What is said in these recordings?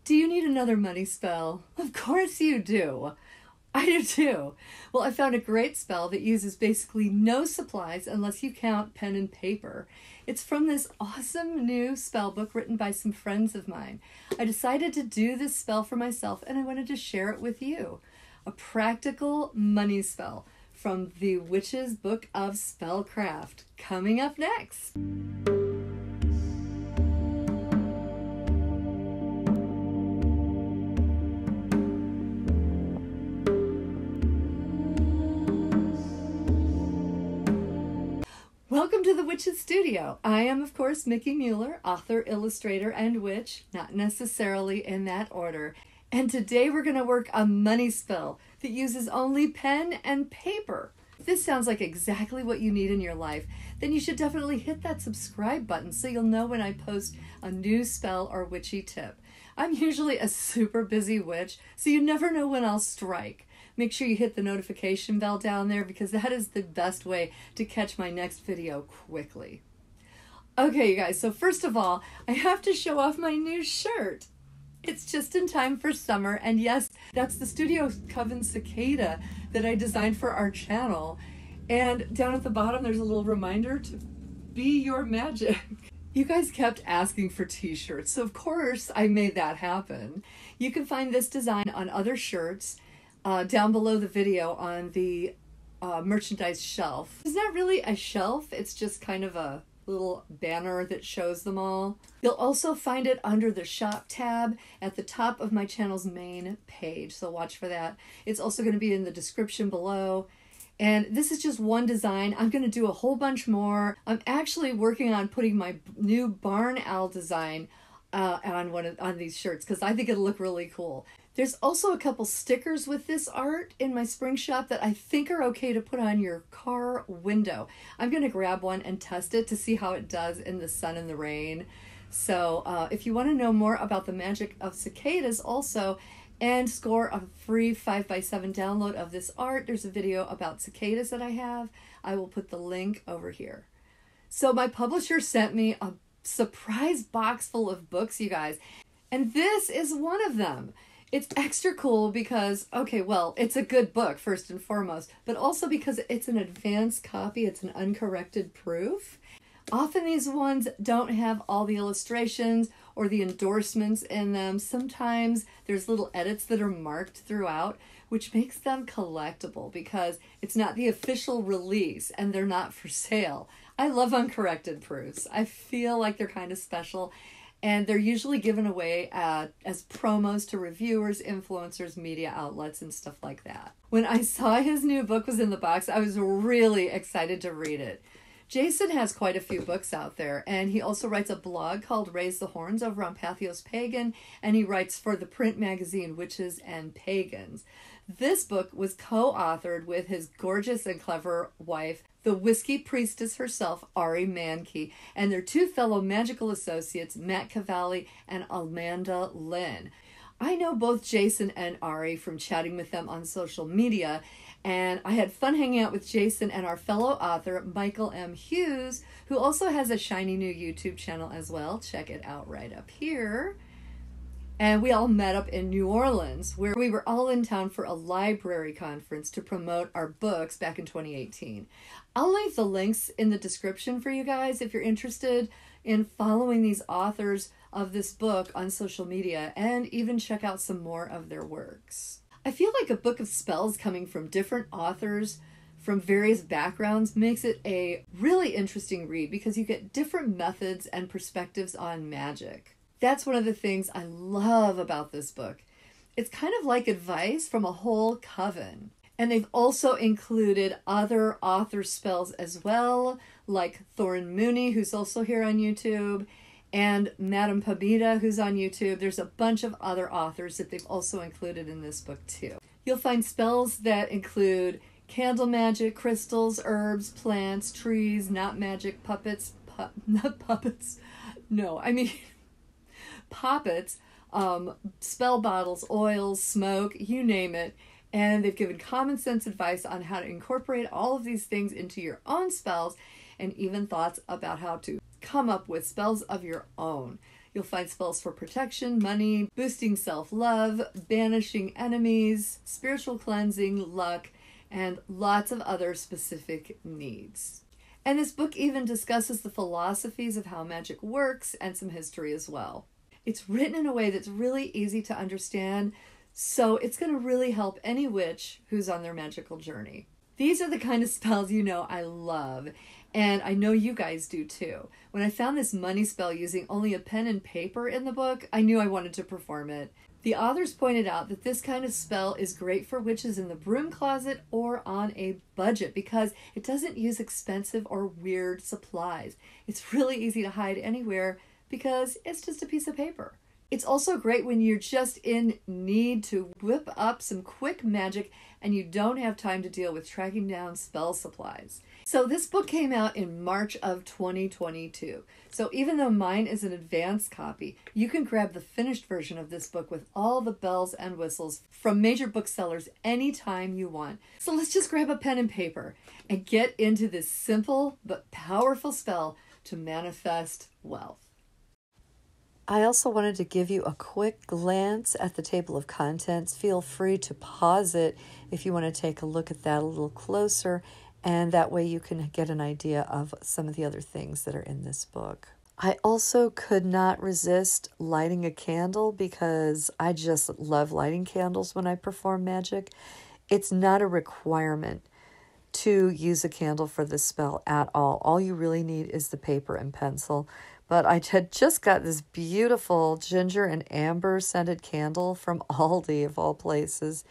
Do you need another money spell? Of course you do. I do too. Well, I found a great spell that uses basically no supplies unless you count pen and paper. It's from this awesome new spell book written by some friends of mine. I decided to do this spell for myself and I wanted to share it with you. A practical money spell from the Witch's Book of Spellcraft. Coming up next. Welcome to the Witch's Studio. I am, of course, Mickie Mueller, author, illustrator, and witch, not necessarily in that order. And today we're going to work a money spell that uses only pen and paper. If this sounds like exactly what you need in your life, then you should definitely hit that subscribe button so you'll know when I post a new spell or witchy tip. I'm usually a super busy witch, so you never know when I'll strike. Make sure you hit the notification bell down there because that is the best way to catch my next video quickly. Okay, you guys, so first of all, I have to show off my new shirt. It's just in time for summer, and yes, that's the Studio Coven cicada that I designed for our channel. And down at the bottom, there's a little reminder to be your magic. You guys kept asking for t-shirts, so of course I made that happen. You can find this design on other shirts down below the video on the merchandise shelf. It's not really a shelf, it's just kind of a little banner that shows them all. You'll also find it under the shop tab at the top of my channel's main page, so watch for that. It's also going to be in the description below. And this is just one design. I'm going to do a whole bunch more. I'm actually working on putting my new barn owl design on these shirts because I think it'll look really cool. There's also a couple stickers with this art in my spring shop that I think are okay to put on your car window. I'm going to grab one and test it to see how it does in the sun and the rain. So if you want to know more about the magic of cicadas also and score a free 5x7 download of this art, there's a video about cicadas that I have. I will put the link over here. So my publisher sent me a surprise box full of books, you guys, and this is one of them. It's extra cool because, okay, well, it's a good book first and foremost, but also because it's an advanced copy. It's an uncorrected proof. Often these ones don't have all the illustrations or the endorsements in them. Sometimes there's little edits that are marked throughout, which makes them collectible because it's not the official release and they're not for sale. I love uncorrected proofs. I feel like they're kind of special. And they're usually given away as promos to reviewers, influencers, media outlets, and stuff like that. When I saw his new book was in the box, I was really excited to read it. Jason has quite a few books out there, and he also writes a blog called Raise the Horns over on Pathos Pagan, and he writes for the print magazine Witches and Pagans. This book was co-authored with his gorgeous and clever wife, the whiskey priestess herself, Ari Mankey, and their two fellow magical associates, Matt Cavalli and Amanda Lynn. I know both Jason and Ari from chatting with them on social media, and I had fun hanging out with Jason and our fellow author, Michael M. Hughes, who also has a shiny new YouTube channel as well. Check it out right up here. And we all met up in New Orleans, where we were all in town for a library conference to promote our books back in 2018. I'll leave the links in the description for you guys if you're interested in following these authors of this book on social media and even check out some more of their works. I feel like a book of spells coming from different authors from various backgrounds makes it a really interesting read because you get different methods and perspectives on magic. That's one of the things I love about this book. It's kind of like advice from a whole coven. And they've also included other author spells as well, like Thorin Mooney, who's also here on YouTube, and Madame Pamita, who's on YouTube. There's a bunch of other authors that they've also included in this book too. You'll find spells that include candle magic, crystals, herbs, plants, trees, not magic, puppets, not puppets, no, I mean poppets, spell bottles, oils, smoke, you name it. And they've given common sense advice on how to incorporate all of these things into your own spells and even thoughts about how to come up with spells of your own. You'll find spells for protection, money, boosting self-love, banishing enemies, spiritual cleansing, luck, and lots of other specific needs. And this book even discusses the philosophies of how magic works and some history as well. It's written in a way that's really easy to understand, so it's going to really help any witch who's on their magical journey. These are the kind of spells you know I love, and I know you guys do too. When I found this money spell using only a pen and paper in the book, I knew I wanted to perform it. The authors pointed out that this kind of spell is great for witches in the broom closet or on a budget because it doesn't use expensive or weird supplies. It's really easy to hide anywhere because it's just a piece of paper. It's also great when you're just in need to whip up some quick magic and you don't have time to deal with tracking down spell supplies. So this book came out in March of 2022. So even though mine is an advanced copy, you can grab the finished version of this book with all the bells and whistles from major booksellers anytime you want. So let's just grab a pen and paper and get into this simple but powerful spell to manifest wealth. I also wanted to give you a quick glance at the table of contents. Feel free to pause it if you want to take a look at that a little closer, and that way you can get an idea of some of the other things that are in this book. I also could not resist lighting a candle because I just love lighting candles when I perform magic. It's not a requirement to use a candle for this spell at all. All you really need is the paper and pencil. But I had just got this beautiful ginger and amber scented candle from Aldi, of all places.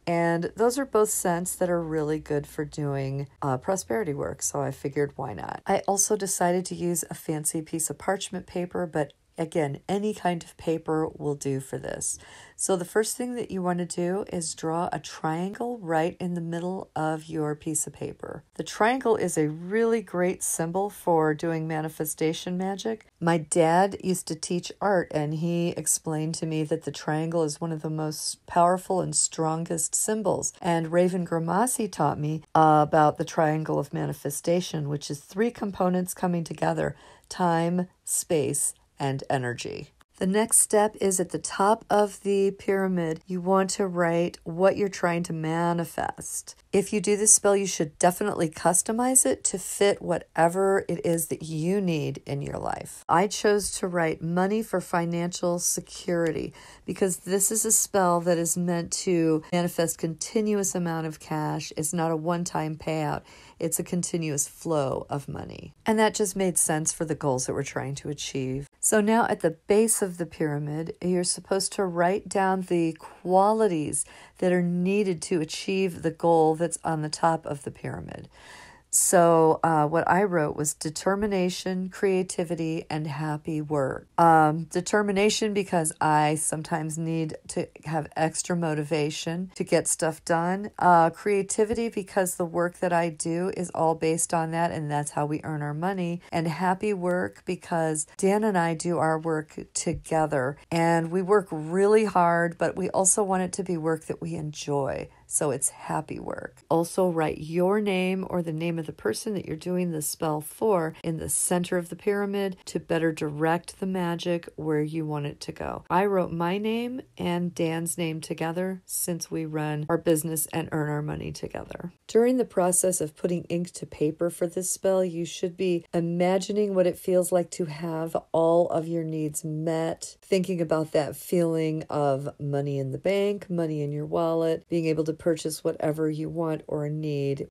And those are both scents that are really good for doing prosperity work. So I figured, why not? I also decided to use a fancy piece of parchment paper, but again, any kind of paper will do for this. So the first thing that you want to do is draw a triangle right in the middle of your piece of paper. The triangle is a really great symbol for doing manifestation magic. My dad used to teach art, and he explained to me that the triangle is one of the most powerful and strongest symbols. And Raven Grimassi taught me about the triangle of manifestation, which is 3 components coming together: time, space, and energy. The next step is at the top of the pyramid, you want to write what you're trying to manifest. If you do this spell, you should definitely customize it to fit whatever it is that you need in your life. I chose to write money for financial security because this is a spell that is meant to manifest continuous amount of cash. It's not a one-time payout. It's a continuous flow of money. And that just made sense for the goals that we're trying to achieve. So now at the base of the pyramid, you're supposed to write down the qualities that are needed to achieve the goal that's on the top of the pyramid. So what I wrote was determination, creativity, and happy work. Determination because I sometimes need to have extra motivation to get stuff done. Creativity because the work that I do is all based on that, and that's how we earn our money. And happy work because Dan and I do our work together, and we work really hard, but we also want it to be work that we enjoy. So it's happy work. Also write your name or the name of the person that you're doing the spell for in the center of the pyramid to better direct the magic where you want it to go. I wrote my name and Dan's name together since we run our business and earn our money together. During the process of putting ink to paper for this spell, you should be imagining what it feels like to have all of your needs met, thinking about that feeling of money in the bank, money in your wallet, being able to purchase whatever you want or need.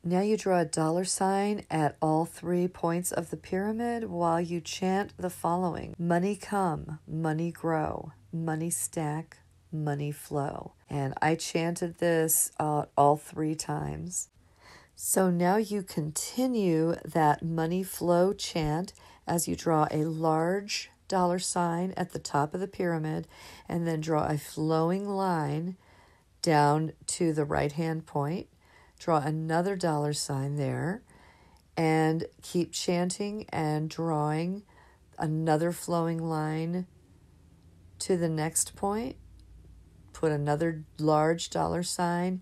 Now you draw a $sign at all 3 points of the pyramid while you chant the following: money come, money grow, money stack, money flow. And I chanted this all 3 times. So now you continue that money flow chant as you draw a large $sign at the top of the pyramid and then draw a flowing line down to the right-hand point. Draw another $sign there and keep chanting and drawing another flowing line to the next point. Put another large $sign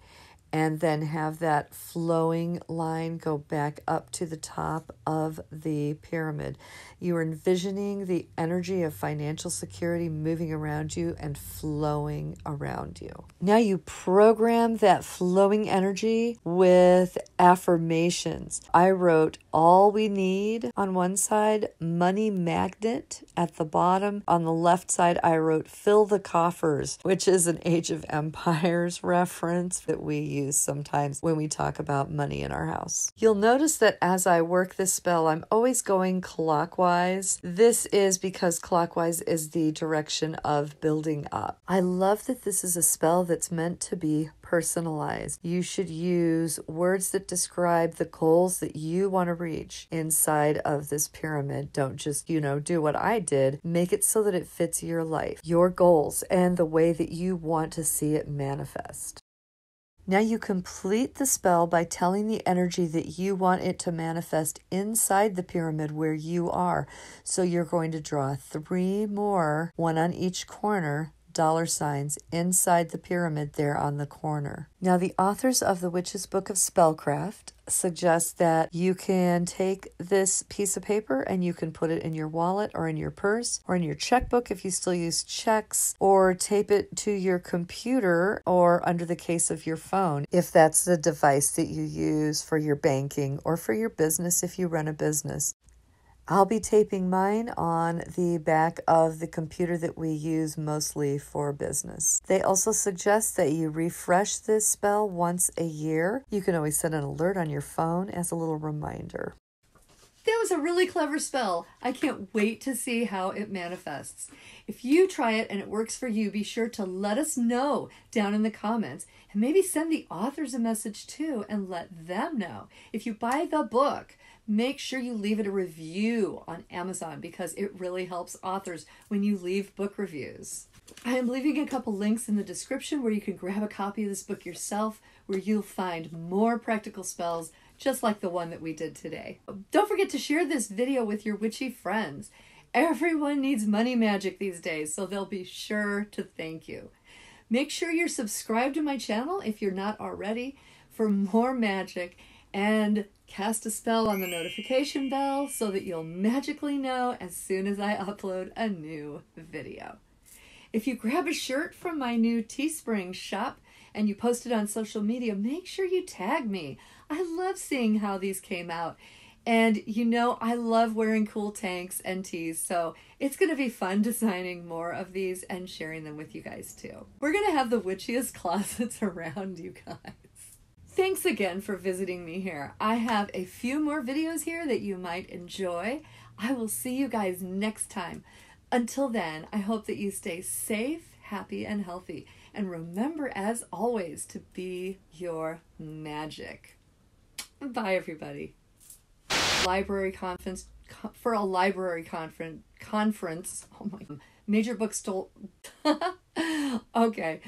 and then have that flowing line go back up to the top of the pyramid. You are envisioning the energy of financial security moving around you and flowing around you. Now you program that flowing energy with affirmations. I wrote all we need on one side, money magnet at the bottom. On the left side, I wrote fill the coffers, which is an Age of Empires reference that we use sometimes when we talk about money in our house. You'll notice that as I work this spell, I'm always going clockwise. This is because clockwise is the direction of building up. I love that this is a spell that's meant to be personalized. You should use words that describe the goals that you want to reach inside of this pyramid. Don't just, do what I did. Make it so that it fits your life, your goals, and the way that you want to see it manifest. Now you complete the spell by telling the energy that you want it to manifest inside the pyramid where you are. So you're going to draw 3 more, one on each corner, $signs inside the pyramid there on the corner. Now, the authors of the Witch's Book of Spellcraft suggest that you can take this piece of paper and you can put it in your wallet or in your purse or in your checkbook if you still use checks, or tape it to your computer or under the case of your phone if that's the device that you use for your banking or for your business if you run a business. I'll be taping mine on the back of the computer that we use mostly for business. They also suggest that you refresh this spell once a year. You can always set an alert on your phone as a little reminder. That was a really clever spell. I can't wait to see how it manifests. If you try it and it works for you, be sure to let us know down in the comments, and maybe send the authors a message too and let them know. If you buy the book, make sure you leave it a review on Amazon because it really helps authors when you leave book reviews. I am leaving a couple links in the description where you can grab a copy of this book yourself, where you'll find more practical spells just like the one that we did today. Don't forget to share this video with your witchy friends. Everyone needs money magic these days, so they'll be sure to thank you. Make sure you're subscribed to my channel if you're not already for more magic, and cast a spell on the notification bell so that you'll magically know as soon as I upload a new video. If you grab a shirt from my new Teespring shop and you post it on social media, make sure you tag me. I love seeing how these came out. And I love wearing cool tanks and tees, so it's going to be fun designing more of these and sharing them with you guys too. We're going to have the witchiest closets around, you guys. Thanks again for visiting me here. I have a few more videos here that you might enjoy. I will see you guys next time. Until then, I hope that you stay safe, happy, and healthy. And remember, as always, to be your magic. Bye, everybody. Library conference, for a library conference. Oh my, major bookstore. Okay.